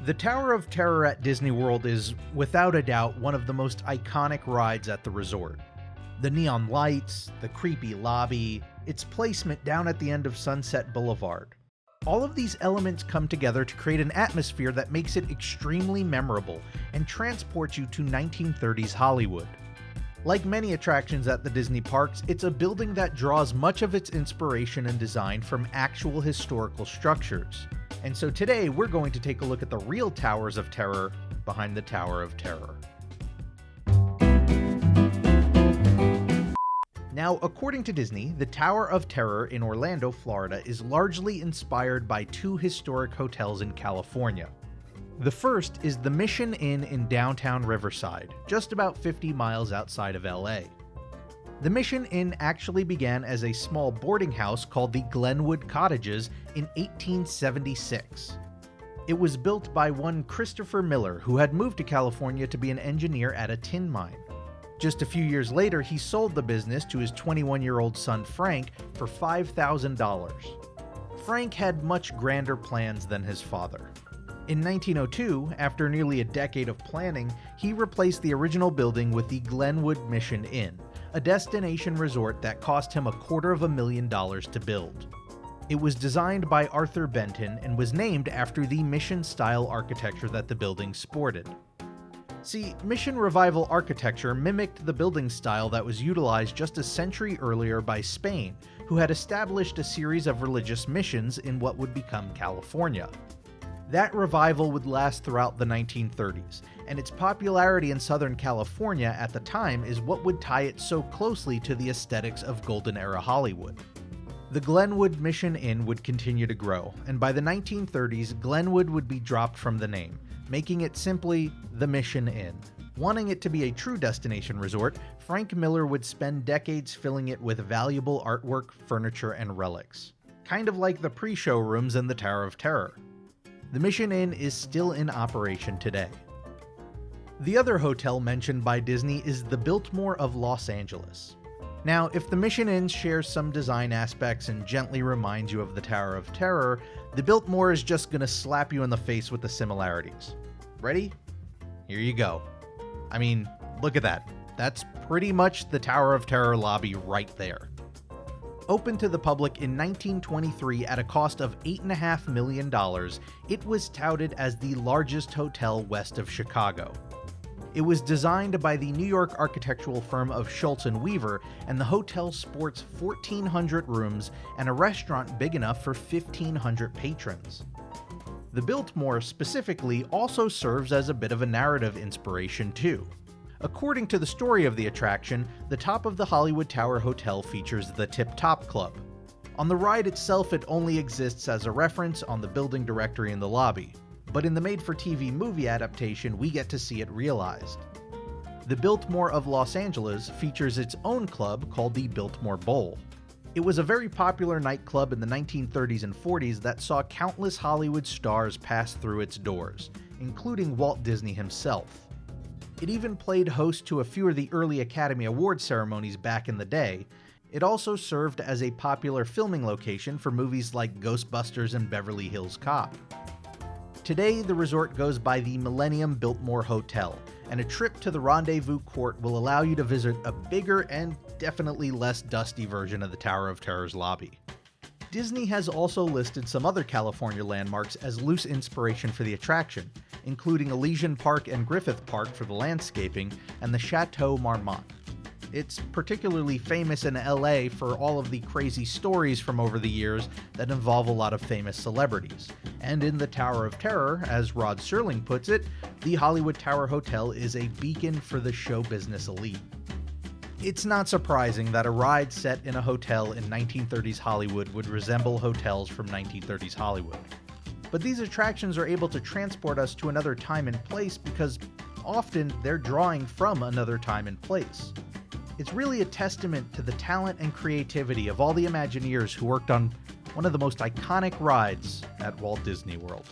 The Tower of Terror at Disney World is, without a doubt, one of the most iconic rides at the resort. The neon lights, the creepy lobby, its placement down at the end of Sunset Boulevard. All of these elements come together to create an atmosphere that makes it extremely memorable and transports you to 1930s Hollywood. Like many attractions at the Disney parks, it's a building that draws much of its inspiration and design from actual historical structures. And so today we're going to take a look at the real Towers of Terror behind the Tower of Terror. Now, according to Disney, the Tower of Terror in Orlando, Florida is largely inspired by two historic hotels in California. The first is the Mission Inn in downtown Riverside, just about 50 miles outside of LA. The Mission Inn actually began as a small boarding house called the Glenwood Cottages in 1876. It was built by one Christopher Miller, who had moved to California to be an engineer at a tin mine. Just a few years later, he sold the business to his 21-year-old son Frank for $5,000. Frank had much grander plans than his father. In 1902, after nearly a decade of planning, he replaced the original building with the Glenwood Mission Inn, a destination resort that cost him $250,000 to build. It was designed by Arthur Benton and was named after the Mission-style architecture that the building sported. See, Mission Revival architecture mimicked the building style that was utilized just a century earlier by Spain, who had established a series of religious missions in what would become California. That revival would last throughout the 1930s, and its popularity in Southern California at the time is what would tie it so closely to the aesthetics of Golden Era Hollywood. The Glenwood Mission Inn would continue to grow, and by the 1930s, Glenwood would be dropped from the name, making it simply the Mission Inn. Wanting it to be a true destination resort, Frank Miller would spend decades filling it with valuable artwork, furniture, and relics. Kind of like the pre-show rooms in the Tower of Terror. The Mission Inn is still in operation today. The other hotel mentioned by Disney is the Biltmore of Los Angeles. Now, if the Mission Inn shares some design aspects and gently reminds you of the Tower of Terror, the Biltmore is just gonna slap you in the face with the similarities. Ready? Here you go. I mean, look at that. That's pretty much the Tower of Terror lobby right there. Opened to the public in 1923 at a cost of $8.5 million, it was touted as the largest hotel west of Chicago. It was designed by the New York architectural firm of Schultz & Weaver, and the hotel sports 1,400 rooms and a restaurant big enough for 1,500 patrons. The Biltmore specifically also serves as a bit of a narrative inspiration too. According to the story of the attraction, the top of the Hollywood Tower Hotel features the Tip Top Club. On the ride itself, it only exists as a reference on the building directory in the lobby, but in the made-for-TV movie adaptation, we get to see it realized. The Biltmore of Los Angeles features its own club called the Biltmore Bowl. It was a very popular nightclub in the 1930s and 40s that saw countless Hollywood stars pass through its doors, including Walt Disney himself. It even played host to a few of the early Academy Award ceremonies back in the day. It also served as a popular filming location for movies like Ghostbusters and Beverly Hills Cop. Today, the resort goes by the Millennium Biltmore Hotel, and a trip to the Rendezvous Court will allow you to visit a bigger and definitely less dusty version of the Tower of Terror's lobby. Disney has also listed some other California landmarks as loose inspiration for the attraction, including Elysian Park and Griffith Park for the landscaping, and the Chateau Marmont. It's particularly famous in LA for all of the crazy stories from over the years that involve a lot of famous celebrities. And in the Tower of Terror, as Rod Serling puts it, the Hollywood Tower Hotel is a beacon for the show business elite. It's not surprising that a ride set in a hotel in 1930s Hollywood would resemble hotels from 1930s Hollywood. But these attractions are able to transport us to another time and place because often they're drawing from another time and place. It's really a testament to the talent and creativity of all the Imagineers who worked on one of the most iconic rides at Walt Disney World.